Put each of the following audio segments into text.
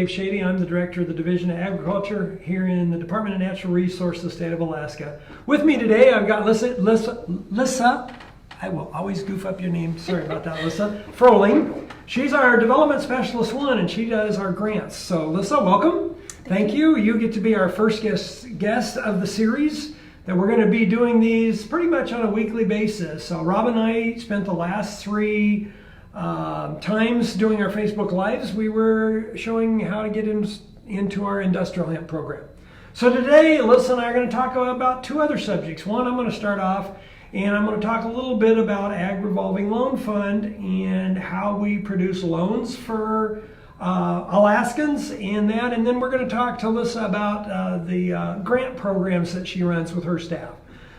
Dave Schade. I'm the Director of the Division of Agriculture here in the Department of Natural Resources, State of Alaska. With me today, I've got Lyssa, I will always goof up your name, sorry about that, Lyssa Frohling. She's our Development Specialist 1 and she does our grants. So Lyssa, welcome. Thank you. You get to be our first guest of the series that we're going to be doing these pretty much on a weekly basis. So Rob and I spent the last three times doing our Facebook Lives. We were showing how to get into our industrial hemp program. So today, Lyssa and I are going to talk about two other subjects. One, I'm going to start off and I'm going to talk a little bit about Ag Revolving Loan Fund and how we produce loans for Alaskans and that. And then we're going to talk to Lyssa about the grant programs that she runs with her staff.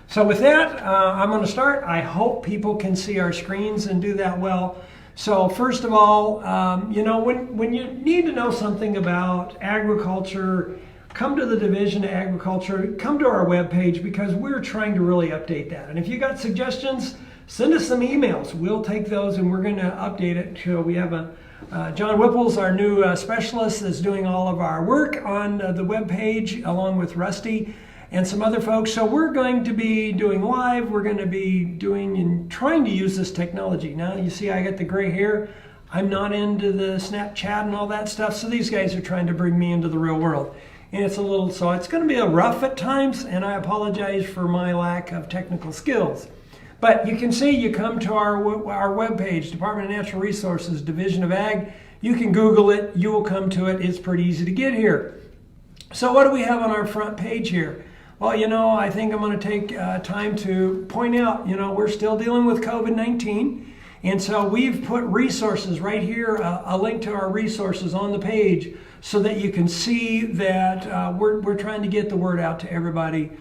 So with that, I'm going to start. I hope people can see our screens and do that well. So first of all, when you need to know something about agriculture, come to the Division of Agriculture, come to our webpage because we're trying to really update that. And if you got suggestions, send us some emails. We'll take those and we're going to update it. So we have John Whipple's our new specialist that's doing all of our work on the webpage along with Rusty and some other folks. So we're going to be doing live. We're going to be doing and trying to use this technology. Now you see I got the gray hair. I'm not into the Snapchat and all that stuff. So these guys are trying to bring me into the real world. And it's going to be a rough at times, and I apologize for my lack of technical skills. But you can see, you come to our webpage, Department of Natural Resources, Division of Ag. You can Google it. You will come to it. It's pretty easy to get here. So what do we have on our front page here? Well, I think I'm going to take time to point out, we're still dealing with COVID-19. And so we've put resources right here, a link to our resources on the page so that you can see that we're trying to get the word out to everybody.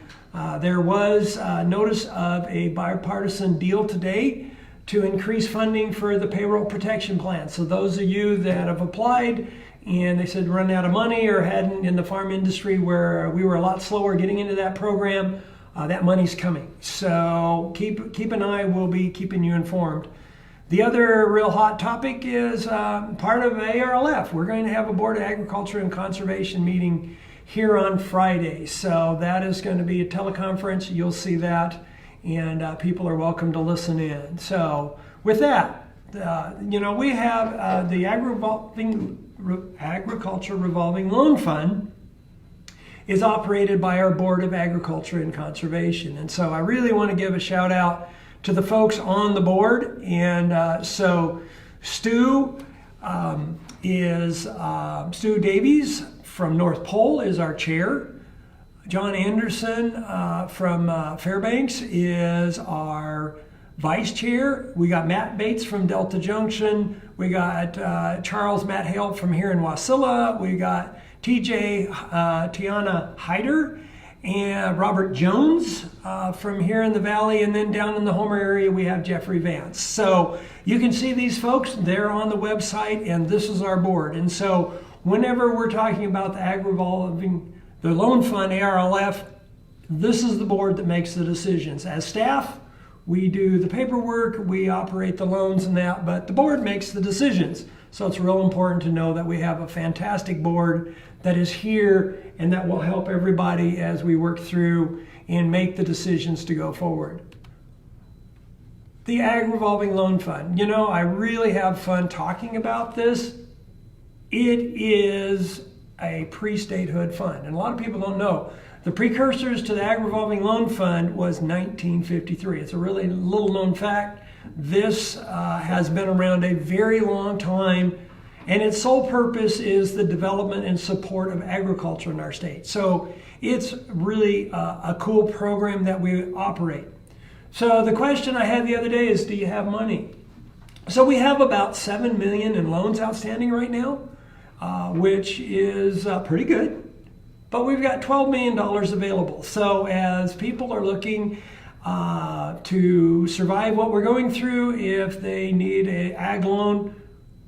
There was notice of a bipartisan deal today to increase funding for the payroll protection plan. So those of you that have applied and they said run out of money or hadn't in the farm industry where we were a lot slower getting into that program, that money's coming. So keep an eye. We'll be keeping you informed. The other real hot topic is part of ARLF. We're going to have a Board of Agriculture and Conservation meeting here on Friday. So that is going to be a teleconference. You'll see that, and people are welcome to listen in. So with that, we have the Agriculture Revolving Loan Fund is operated by our Board of Agriculture and Conservation. And so I really want to give a shout out to the folks on the board. And so Stu Stu Davies from North Pole is our chair. John Anderson from Fairbanks is our vice chair. We got Matt Bates from Delta Junction. We got Charles Matt Hale from here in Wasilla. We got TJ Tiana Hyder and Robert Jones from here in the valley, and then down in the Homer area we have Jeffrey Vance. So you can see these folks, they're on the website, and this is our board. And so whenever we're talking about the Loan Fund, ARLF, this is the board that makes the decisions. As staff, we do the paperwork, we operate the loans and that, but the board makes the decisions. So it's real important to know that we have a fantastic board that is here and that will help everybody as we work through and make the decisions to go forward. The Ag Revolving Loan Fund. I really have fun talking about this. It is a pre-statehood fund, and a lot of people don't know. The precursors to the Ag Revolving Loan Fund was 1953. It's a really little known fact. This has been around a very long time, and its sole purpose is the development and support of agriculture in our state. So it's really a cool program that we operate. So the question I had the other day is, do you have money? So we have about $7 million in loans outstanding right now, which is pretty good. But we've got $12 million available. So as people are looking to survive what we're going through, if they need an ag loan,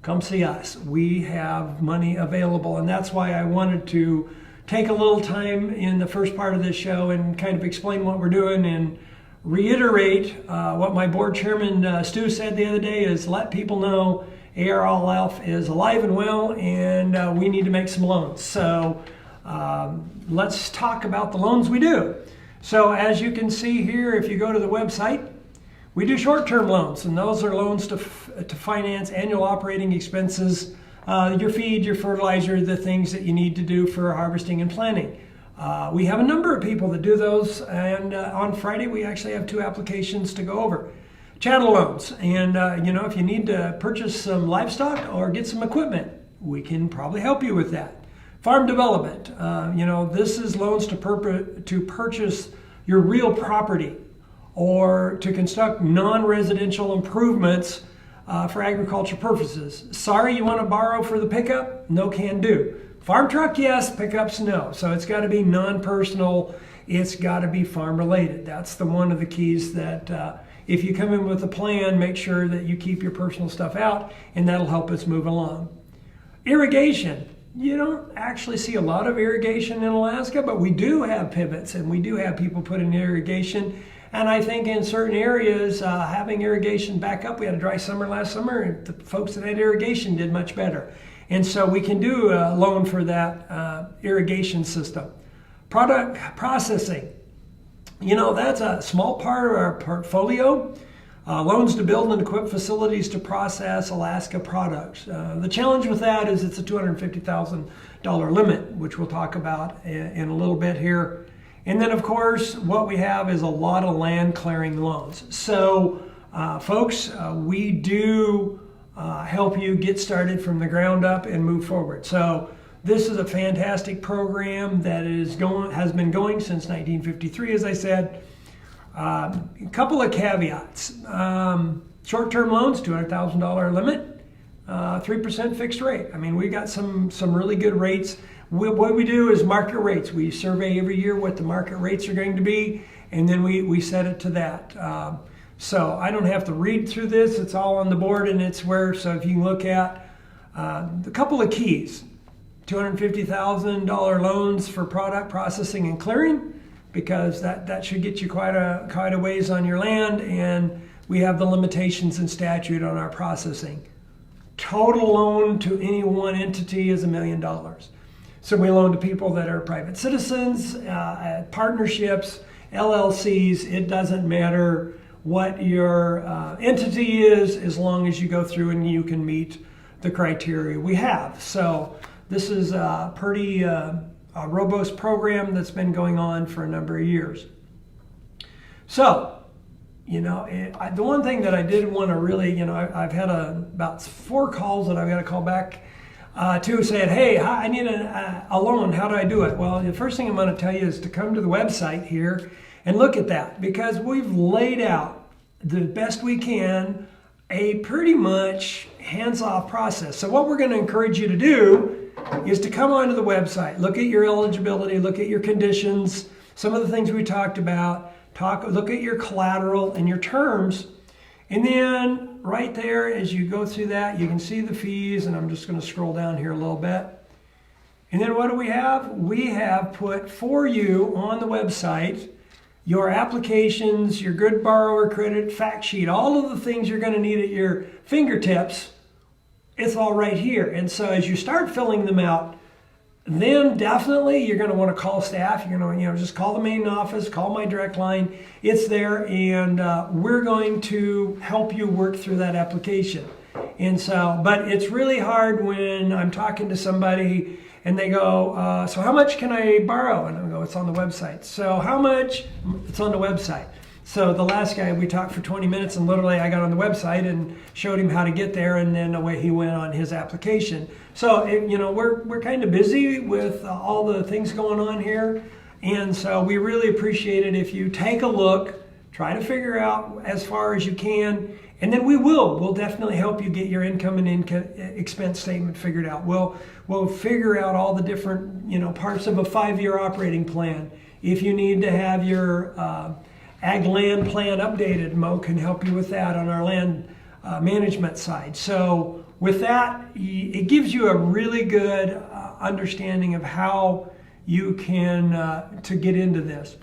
come see us. We have money available, and that's why I wanted to take a little time in the first part of this show and kind of explain what we're doing and reiterate what my board chairman Stu said the other day is let people know ARLF is alive and well, and we need to make some loans. So let's talk about the loans we do. So as you can see here, if you go to the website, we do short-term loans, and those are loans to finance annual operating expenses, your feed, your fertilizer, the things that you need to do for harvesting and planting. We have a number of people that do those, and on Friday we actually have 2 applications to go over. Chattel loans, and if you need to purchase some livestock or get some equipment, we can probably help you with that. Farm development, this is loans to purchase your real property or to construct non-residential improvements for agriculture purposes. Sorry, you want to borrow for the pickup? No can do. Farm truck, yes. Pickups, no. So it's got to be non-personal. It's got to be farm related. That's one of the keys that if you come in with a plan, make sure that you keep your personal stuff out, and that'll help us move along. Irrigation. You don't actually see a lot of irrigation in Alaska, but we do have pivots, and we do have people put in irrigation. And I think in certain areas, having irrigation back up, we had a dry summer last summer, and the folks that had irrigation did much better. And so we can do a loan for that irrigation system. Product processing. That's a small part of our portfolio. Loans to build and equip facilities to process Alaska products. The challenge with that is it's a $250,000 limit, which we'll talk about in a little bit here. And then, of course, what we have is a lot of land clearing loans. So, folks, we do help you get started from the ground up and move forward. So, this is a fantastic program that has been going since 1953, as I said. A couple of caveats. Short-term loans, $200,000 limit, 3% fixed rate. I mean, we got some really good rates. What we do is market rates. We survey every year what the market rates are going to be, and then we set it to that. So I don't have to read through this. It's all on the board, and it's where, so if you can look at a couple of keys. $250,000 loans for product processing and clearing, because that should get you quite a ways on your land, and we have the limitations in statute on our processing. Total loan to any one entity is $1 million. So we loan to people that are private citizens, partnerships, LLCs. It doesn't matter what your entity is, as long as you go through and you can meet the criteria we have. So this is a pretty robust program that's been going on for a number of years. So, the one thing that I did want to really, I've had about 4 calls that I've got to call back to saying, hey, I need a loan. How do I do it? Well, the first thing I'm going to tell you is to come to the website here and look at that, because we've laid out the best we can a pretty much hands-off process. So what we're going to encourage you to do is to come onto the website, look at your eligibility, look at your conditions, some of the things we talked about, look at your collateral and your terms, and then right there as you go through that, you can see the fees, and I'm just going to scroll down here a little bit. And then what do we have? We have put for you on the website your applications, your good borrower credit fact sheet, all of the things you're going to need at your fingertips. It's all right here. And so as you start filling them out, then definitely you're going to want to call staff. You're going to just call the main office, call my direct line. It's there, and we're going to help you work through that application. And so, but it's really hard when I'm talking to somebody and they go, so how much can I borrow? And I go, it's on the website. So how much? It's on the website. So the last guy, we talked for 20 minutes, and literally I got on the website and showed him how to get there, and then away he went on his application. So we're kind of busy with all the things going on here, and so we really appreciate it if you take a look, try to figure out as far as you can, and then we'll definitely help you get your income and expense statement figured out. We'll figure out all the different parts of a 5-year operating plan. If you need to have your ag land plan updated, Mo can help you with that on our land management side. So with that, it gives you a really good understanding of how you can to get into this.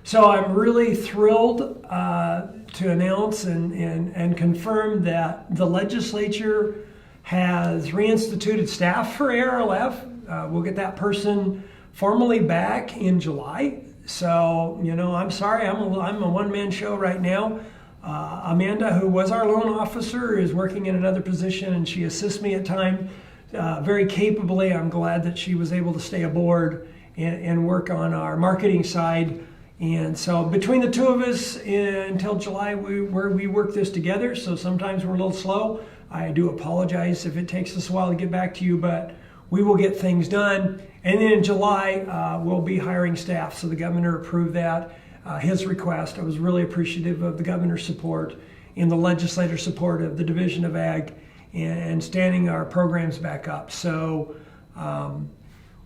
So I'm really thrilled to announce and confirm that the legislature has reinstituted staff for ARLF. We'll get that person formally back in July. So, I'm sorry, I'm a one-man show right now. Amanda, who was our loan officer, is working in another position, and she assists me at times very capably. I'm glad that she was able to stay aboard and work on our marketing side. And so between the two of us until July, we work this together. So sometimes we're a little slow. I do apologize if it takes us a while to get back to you, but we will get things done. And then in July, we'll be hiring staff. So the governor approved that, his request. I was really appreciative of the governor's support and the legislator's support of the Division of Ag and standing our programs back up. So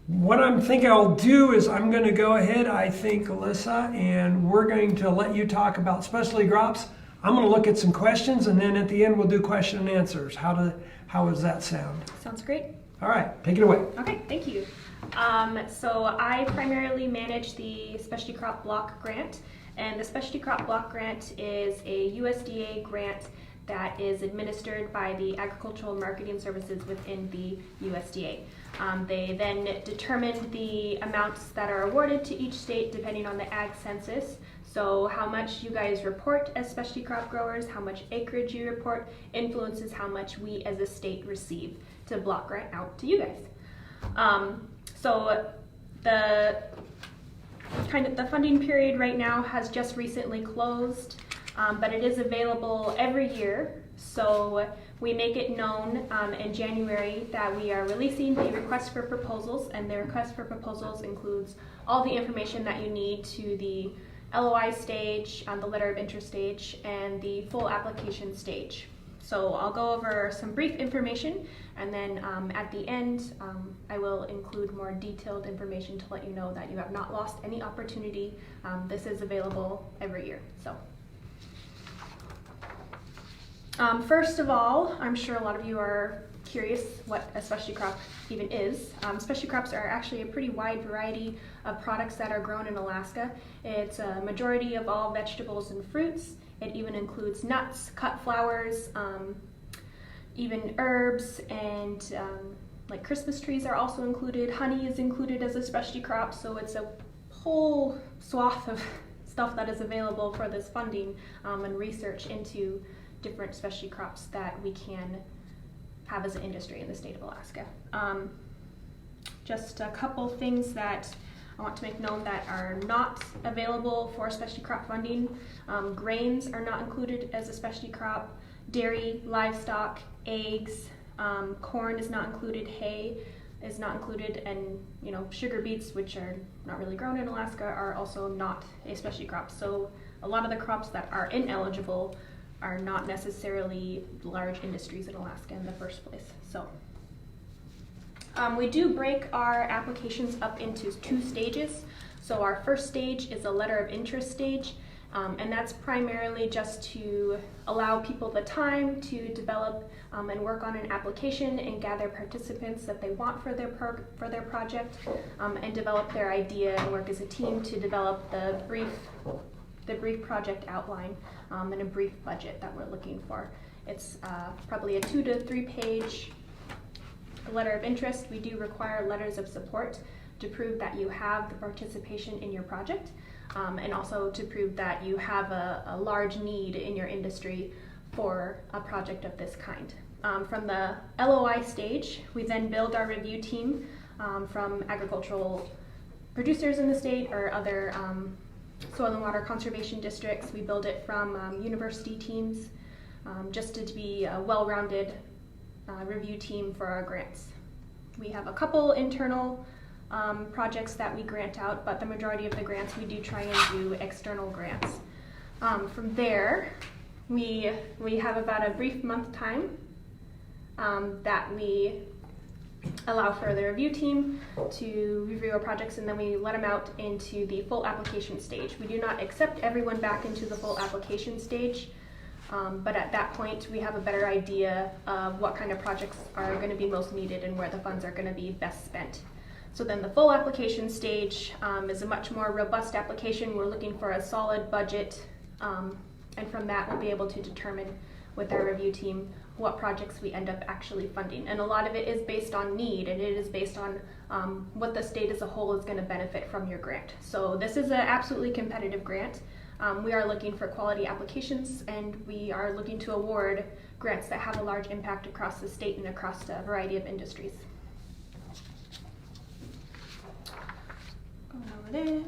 what I'm thinking I'll do is I'm going to go ahead, I think, Lyssa, and we're going to let you talk about specialty crops. I'm going to look at some questions, and then at the end we'll do question and answers. How does that sound? Sounds great. All right, take it away. Okay, thank you. So I primarily manage the Specialty Crop Block Grant, and the Specialty Crop Block Grant is a USDA grant that is administered by the Agricultural Marketing Services within the USDA. They then determine the amounts that are awarded to each state depending on the ag census. So how much you guys report as specialty crop growers, how much acreage you report, influences how much we as a state receive to block grant out to you guys. So the funding period right now has just recently closed, but it is available every year. So we make it known in January that we are releasing the request for proposals, and the request for proposals includes all the information that you need to the LOI stage, the letter of interest stage, and the full application stage. So I'll go over some brief information, and then at the end I will include more detailed information to let you know that you have not lost any opportunity. This is available every year. So. First of all, I'm sure a lot of you are curious what a specialty crop even is. Specialty crops are actually a pretty wide variety of products that are grown in Alaska. It's a majority of all vegetables and fruits. It even includes nuts, cut flowers, even herbs, and like Christmas trees are also included. Honey is included as a specialty crop, so it's a whole swath of stuff that is available for this funding and research into different specialty crops that we can have as an industry in the state of Alaska. Just a couple things that I want to make known that are not available for specialty crop funding. Grains are not included as a specialty crop. Dairy, livestock, eggs, corn is not included. Hay is not included, and sugar beets, which are not really grown in Alaska, are also not a specialty crop. So a lot of the crops that are ineligible are not necessarily large industries in Alaska in the first place. So we do break our applications up into 2 stages. So our first stage is a letter of interest stage, and that's primarily just to allow people the time to develop and work on an application and gather participants that they want for their project, and develop their idea and work as a team to develop the brief project outline and a brief budget that we're looking for. It's probably a 2 to 3 page letter of interest. We do require letters of support to prove that you have the participation in your project, and also to prove that you have a large need in your industry for a project of this kind. From the LOI stage, we then build our review team from agricultural producers in the state or other soil and water conservation districts. We build it from university teams, just to be a well-rounded review team for our grants. We have a couple internal projects that we grant out, but the majority of the grants we do try and do external grants. From there, we have about a brief month time that we allow for the review team to review our projects, and then we let them out into the full application stage. We do not accept everyone back into the full application stage, but at that point we have a better idea of what kind of projects are going to be most needed and where the funds are going to be best spent. So then the full application stage is a much more robust application. We're looking for a solid budget, and from that we'll be able to determine with our review team what projects we end up actually funding. And a lot of it is based on need, and it is based on what the state as a whole is going to benefit from your grant. So this is an absolutely competitive grant. We are looking for quality applications, and we are looking to award grants that have a large impact across the state and across a variety of industries. Going over there.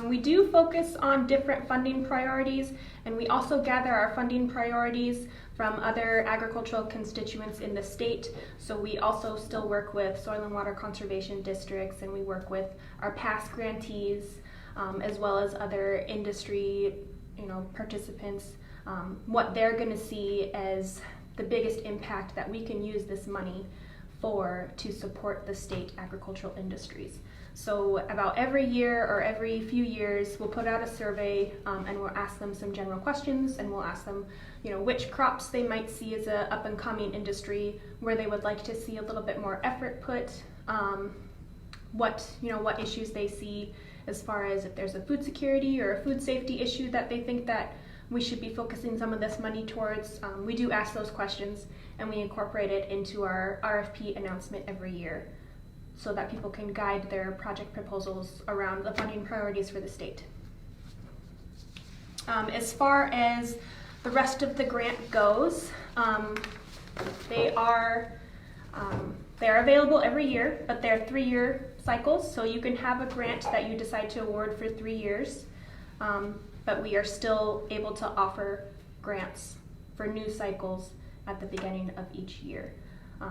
We do focus on different funding priorities, and we also gather our funding priorities from other agricultural constituents in the state. So we also still work with soil and water conservation districts, and we work with our past grantees, as well as other industry, participants, what they're going to see as the biggest impact that we can use this money for to support the state agricultural industries. So about every year or every few years, we'll put out a survey and we'll ask them some general questions, and we'll ask them, which crops they might see as a up and coming industry, where they would like to see a little bit more effort put, what issues they see as far as if there's a food security or a food safety issue that they think that we should be focusing some of this money towards. We do ask those questions, and we incorporate it into our RFP announcement every year, so that people can guide their project proposals around the funding priorities for the state. As far as the rest of the grant goes, they are available every year, but they're 3-year cycles, so you can have a grant that you decide to award for 3 years, but we are still able to offer grants for new cycles at the beginning of each year.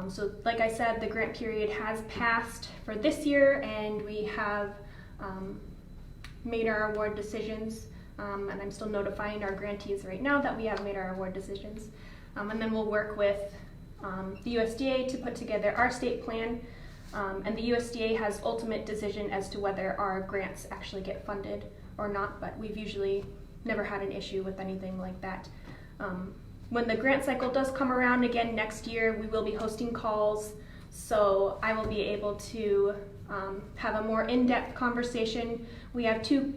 So like I said, the grant period has passed for this year, and we have made our award decisions, and I'm still notifying our grantees right now that we have made our award decisions. And then we'll work with the USDA to put together our state plan, and the USDA has ultimate decision as to whether our grants actually get funded or not, but we've usually never had an issue with anything like that. When the grant cycle does come around again next year, we will be hosting calls, so I will be able to have a more in-depth conversation. We have two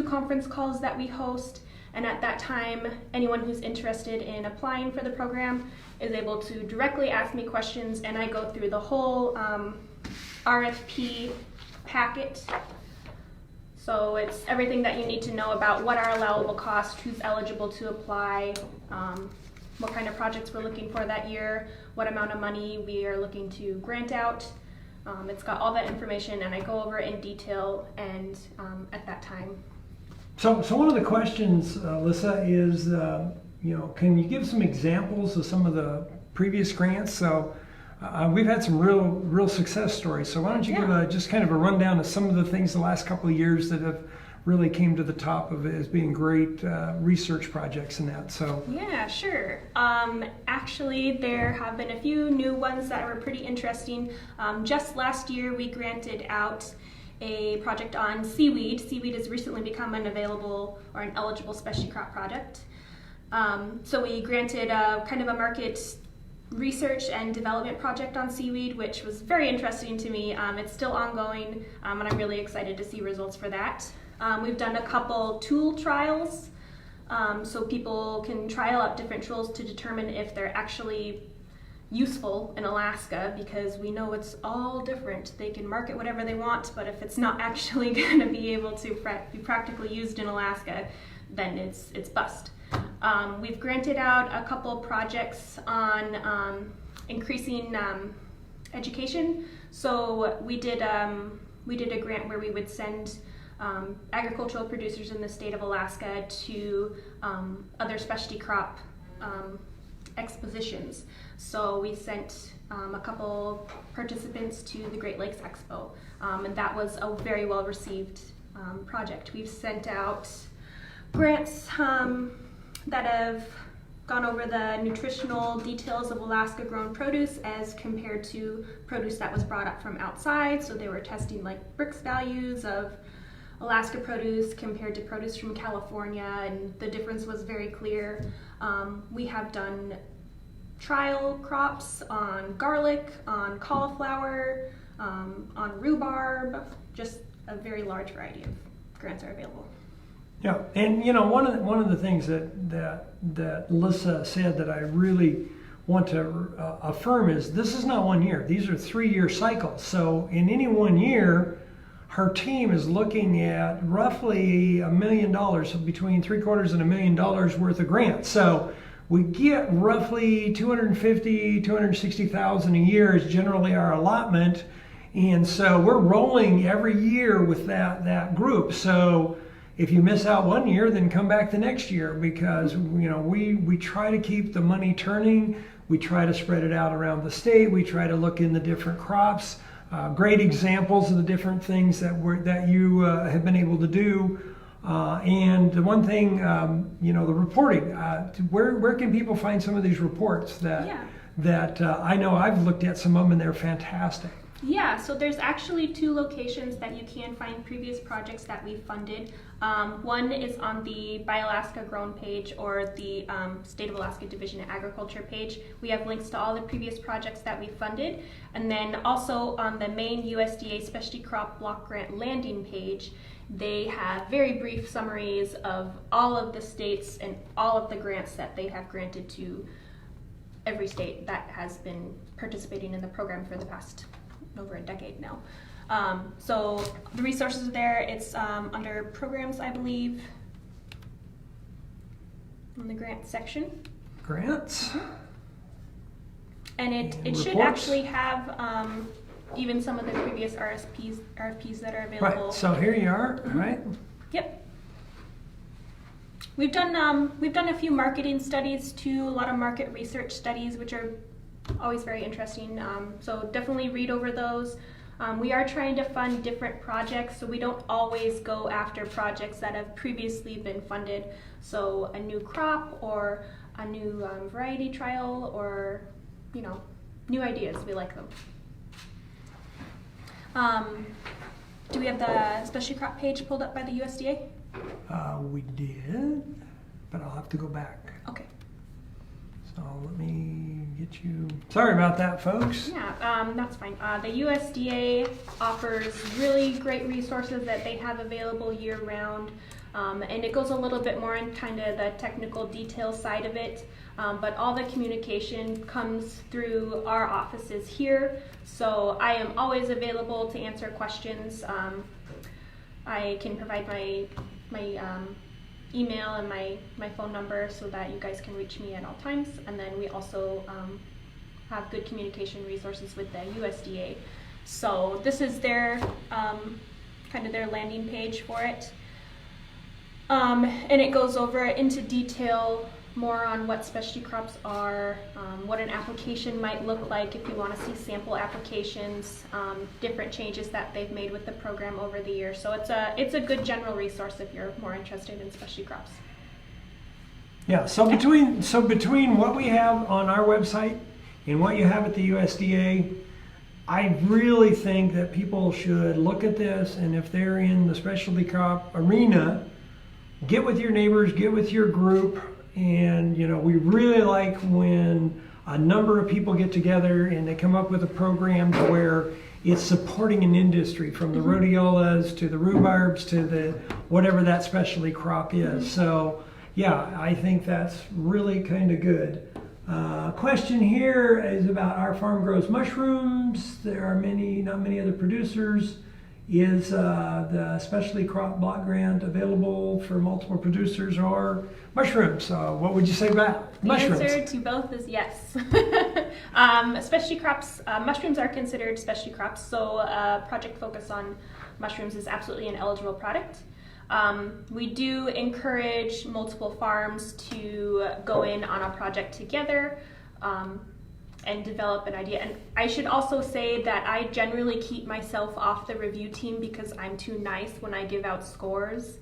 conference calls that we host, and at that time, anyone who's interested in applying for the program is able to directly ask me questions, and I go through the whole RFP packet. So it's everything that you need to know about what our allowable cost, who's eligible to apply, what kind of projects we're looking for that year, what amount of money we are looking to grant out. It's got all that information, and I go over it in detail and at that time. So one of the questions, Lyssa, is, can you give some examples of some of the previous grants? So we've had some real success stories. So why don't you give just kind of a rundown of some of the things the last couple of years that have really came to the top of it as being great research projects and that. So yeah, sure. Actually, there have been a few new ones that were pretty interesting. Just last year, we granted out a project on seaweed. Seaweed has recently become an available or an eligible specialty crop product. So we granted kind of a market research and development project on seaweed, which was very interesting to me. It's still ongoing, and I'm really excited to see results for that. We've done a couple tool trials, so people can trial out different tools to determine if they're actually useful in Alaska, because we know it's all different. They can market whatever they want, but if it's not actually going to be able to be practically used in Alaska, then it's bust. We've granted out a couple projects on increasing education. So we did a grant where we would send agricultural producers in the state of Alaska to other specialty crop expositions. So we sent a couple participants to the Great Lakes Expo, and that was a very well received project. We've sent out grants that have gone over the nutritional details of Alaska grown produce as compared to produce that was brought up from outside. So they were testing like Brix values of Alaska produce compared to produce from California, and the difference was very clear. We have done trial crops on garlic, on cauliflower, on rhubarb, just a very large variety of grants are available. Yeah, and one of the things that Lyssa said that I really want to affirm is this is not 1 year. These are 3-year cycles. So in any 1 year, her team is looking at roughly $1 million, so between $750,000 and $1 million worth of grants. So we get roughly $250,000, $260,000 a year is generally our allotment, and so we're rolling every year with that group. So if you miss out 1 year, then come back the next year, because we try to keep the money turning. We try to spread it out around the state. We try to look in the different crops. Great examples of the different things that you have been able to do. And the one thing, the reporting. Where can people find some of these reports that I know I've looked at some of them and they're fantastic? Yeah, so there's actually 2 locations that you can find previous projects that we funded. One is on the Buy Alaska Grown page, or the State of Alaska Division of Agriculture page. We have links to all the previous projects that we funded. And then also on the main USDA Specialty Crop Block Grant landing page, they have very brief summaries of all of the states and all of the grants that they have granted to every state that has been participating in the program for the past over a decade now. So the resources are there. It's under programs, I believe, in the grant section. Grants. Mm-hmm. And it should reports. actually have even some of the previous RFPs that are available. Right. So here you are. All right. Yep. We've done a few marketing studies too, a lot of market research studies, which are always very interesting. So definitely read over those. We are trying to fund different projects, so we don't always go after projects that have previously been funded. So a new crop or a new variety trial, or new ideas. We like them. Do we have the specialty crop page pulled up by the USDA? We did, but I'll have to go back. Okay. So let me get you. Sorry about that, folks. Yeah, that's fine. The USDA offers really great resources that they have available year-round, and it goes a little bit more in kind of the technical detail side of it, but all the communication comes through our offices here, so I am always available to answer questions. I can provide my email and my phone number so that you guys can reach me at all times. And then we also have good communication resources with the USDA. So this is their kind of their landing page for it. And it goes over into detail more on what specialty crops are, what an application might look like if you want to see sample applications, different changes that they've made with the program over the years. So it's a good general resource if you're more interested in specialty crops. Yeah. So between what we have on our website and what you have at the USDA, I really think that people should look at this, and if they're in the specialty crop arena, get with your neighbors, get with your group. And we really like when a number of people get together and they come up with a program to where it's supporting an industry, from the rhodiolas to the rhubarbs to the whatever that specialty crop is. So yeah, I think that's really kind of good. Question here is about Our Farm Grows Mushrooms. There are not many other producers. Is the specialty crop block grant available for multiple producers or mushrooms? What would you say about mushrooms? The answer to both is yes. Specialty crops, mushrooms are considered specialty crops, so Project Focus on Mushrooms is absolutely an eligible product. We do encourage multiple farms to go in on a project together and develop an idea. And I should also say that I generally keep myself off the review team because I'm too nice when I give out scores.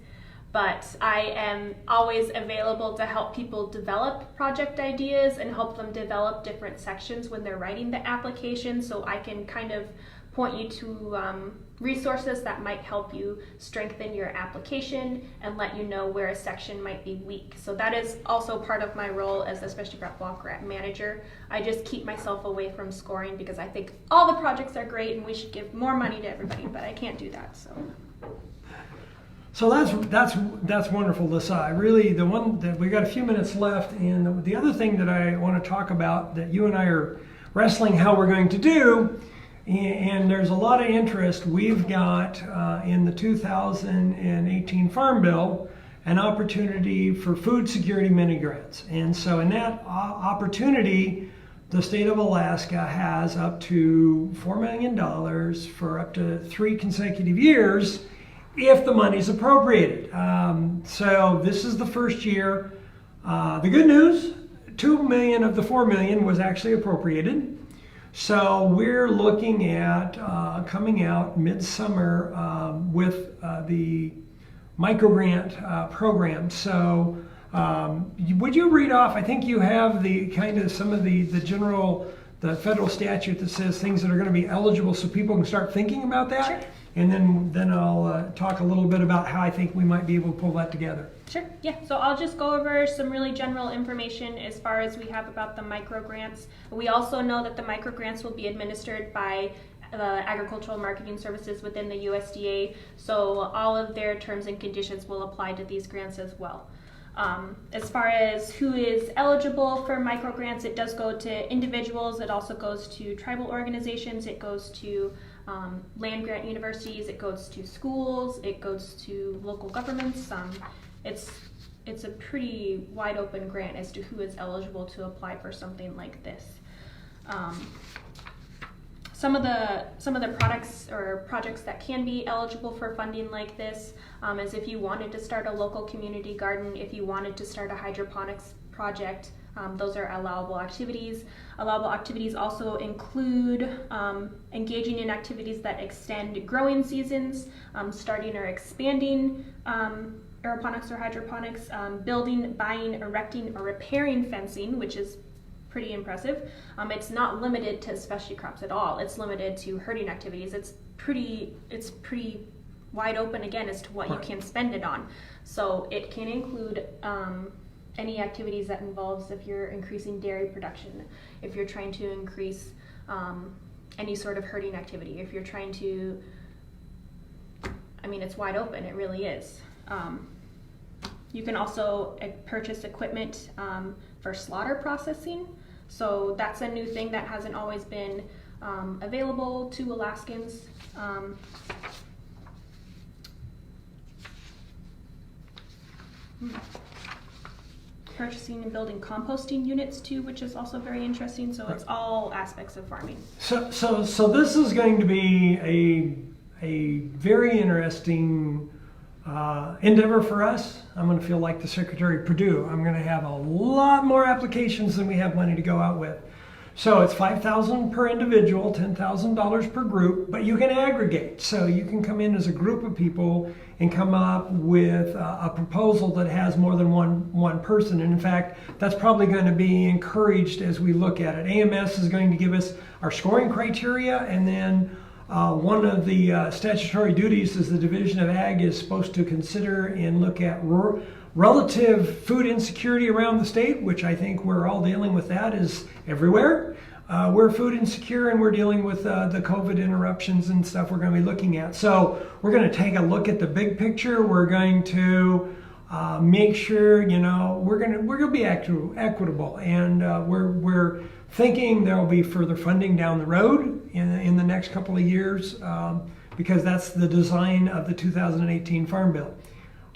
But I am always available to help people develop project ideas and help them develop different sections when they're writing the application, so I can kind of point you to resources that might help you strengthen your application and let you know where a section might be weak. So that is also part of my role as the Specialty Crop Block Grant Manager. I just keep myself away from scoring because I think all the projects are great and we should give more money to everybody, but I can't do that. So that's wonderful, Lyssa. I really, the one that we got a few minutes left, and the other thing that I want to talk about that you and I are wrestling how we're going to do, and there's a lot of interest. We've got in the 2018 Farm Bill an opportunity for food security mini grants, and so in that opportunity, the state of Alaska has up to $4 million for up to 3 consecutive years if the money's appropriated. So this is the first year. The good news, $2 million of the $4 million was actually appropriated. So we're looking at coming out midsummer with the microgrant program. So would you read off, I think you have the kind of some of the general, the federal statute that says things that are going to be eligible so people can start thinking about that? Sure. And then I'll talk a little bit about how I think we might be able to pull that together. Sure, yeah. So I'll just go over some really general information as far as we have about the micro grants. We also know that the micro grants will be administered by the Agricultural Marketing Services within the USDA, so all of their terms and conditions will apply to these grants as well. As far as who is eligible for micro grants, it does go to individuals, it also goes to tribal organizations, it goes to land grant universities, it goes to schools, it goes to local governments. It's a pretty wide open grant as to who is eligible to apply for something like this. Some of the products or projects that can be eligible for funding like this is if you wanted to start a local community garden, if you wanted to start a hydroponics project, those are allowable activities. Allowable activities also include engaging in activities that extend growing seasons, starting or expanding aeroponics or hydroponics, building, buying, erecting, or repairing fencing, which is pretty impressive. It's not limited to specialty crops at all. It's limited to herding activities. It's pretty wide open again as to what you can spend it on. So it can include any activities that involves if you're increasing dairy production, if you're trying to increase any sort of herding activity, if you're trying to, I mean, it's wide open, it really is. You can also purchase equipment for slaughter processing. So that's a new thing that hasn't always been available to Alaskans. Purchasing and building composting units too, which is also very interesting. So it's all aspects of farming. So this is going to be a very interesting endeavor for us. I'm going to feel like the Secretary of Purdue. I'm going to have a lot more applications than we have money to go out with. So it's $5,000 per individual, $10,000 per group, but you can aggregate. So you can come in as a group of people and come up with a proposal that has more than one person. And in fact, that's probably going to be encouraged as we look at it. AMS is going to give us our scoring criteria, and then one of the statutory duties is the Division of Ag is supposed to consider and look at relative food insecurity around the state, which I think we're all dealing with that is everywhere. We're food insecure and we're dealing with the COVID interruptions and stuff we're going to be looking at. So we're going to take a look at the big picture. We're going to make sure, we're going to be equitable, and we're thinking there will be further funding down the road in the next couple of years because that's the design of the 2018 Farm Bill.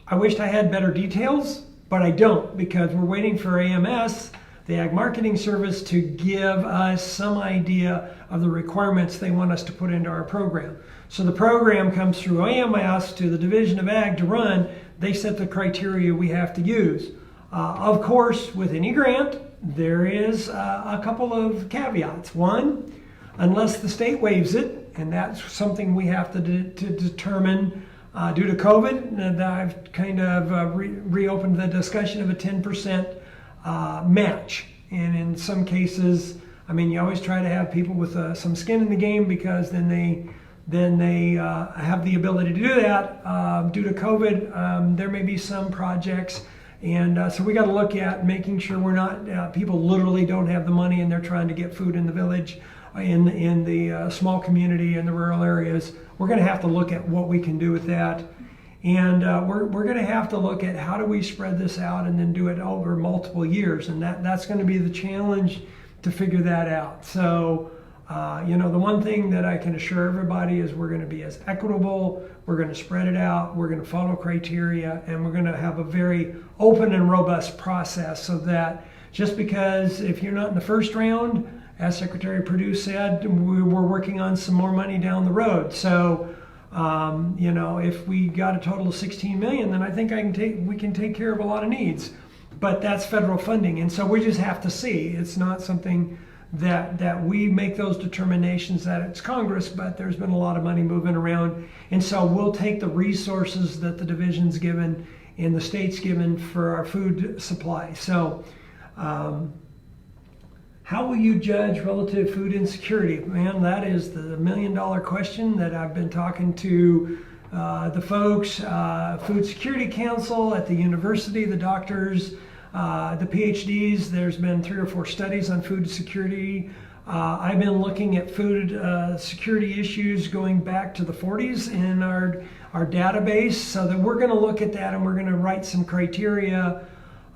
I wished I had better details, but I don't, because we're waiting for AMS, the Ag Marketing Service, to give us some idea of the requirements they want us to put into our program. So the program comes through AMS to the Division of Ag to run. They set the criteria we have to use. Of course, with any grant, there is a couple of caveats. One, unless the state waives it, and that's something we have to determine due to COVID. I've kind of reopened the discussion of a 10% match. And in some cases, I mean, you always try to have people with some skin in the game, because then they have the ability to do that. Due to COVID, there may be some projects, and so we got to look at making sure we're not people literally don't have the money and they're trying to get food in the village, in the small community, in the rural areas. We're going to have to look at what we can do with that. And we're going to have to look at how do we spread this out and then do it over multiple years. And that's going to be the challenge, to figure that out. So, the one thing that I can assure everybody is we're going to be as equitable, we're going to spread it out, we're going to follow criteria, and we're going to have a very open and robust process, so that just because if you're not in the first round, as Secretary Perdue said, we're working on some more money down the road. So, if we got a total of 16 million, then I think we can take care of a lot of needs. But that's federal funding, and so we just have to see. It's not something that we make those determinations, that it's Congress, but there's been a lot of money moving around, and so we'll take the resources that the division's given and the state's given for our food supply. So, how will you judge relative food insecurity? Man, that is the million-dollar question that I've been talking to the folks, Food Security Council at the university, the doctors, the PhDs. There's been 3 or 4 studies on food security. I've been looking at food security issues going back to the 40s in our database, so that we're going to look at that and we're going to write some criteria.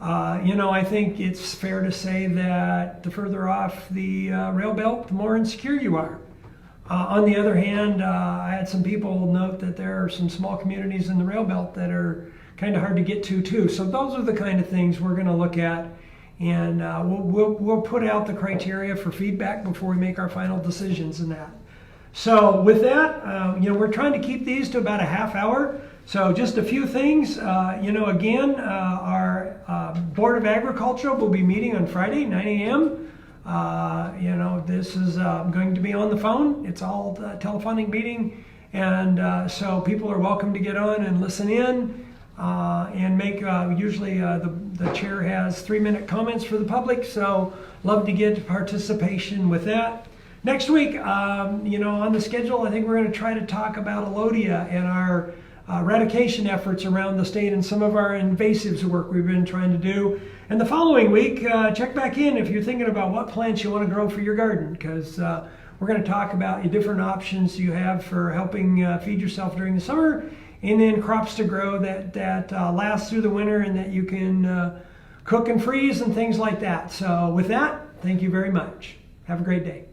I think it's fair to say that the further off the rail belt, the more insecure you are. On the other hand, I had some people note that there are some small communities in the rail belt that are kind of hard to get to too. So those are the kind of things we're going to look at, and we'll put out the criteria for feedback before we make our final decisions in that. So with that, we're trying to keep these to about a half hour. So just a few things. Again, our Board of Agriculture will be meeting on Friday, 9 a.m. This is going to be on the phone. It's all a telephonic meeting, and so people are welcome to get on and listen in and make. Usually, the chair has 3-minute comments for the public. So love to get participation with that. Next week, on the schedule, I think we're going to try to talk about Elodia and our eradication efforts around the state and some of our invasives work we've been trying to do. And the following week, check back in if you're thinking about what plants you want to grow for your garden, because we're going to talk about the different options you have for helping feed yourself during the summer, and then crops to grow that last through the winter and that you can cook and freeze and things like that. So with that, thank you very much. Have a great day.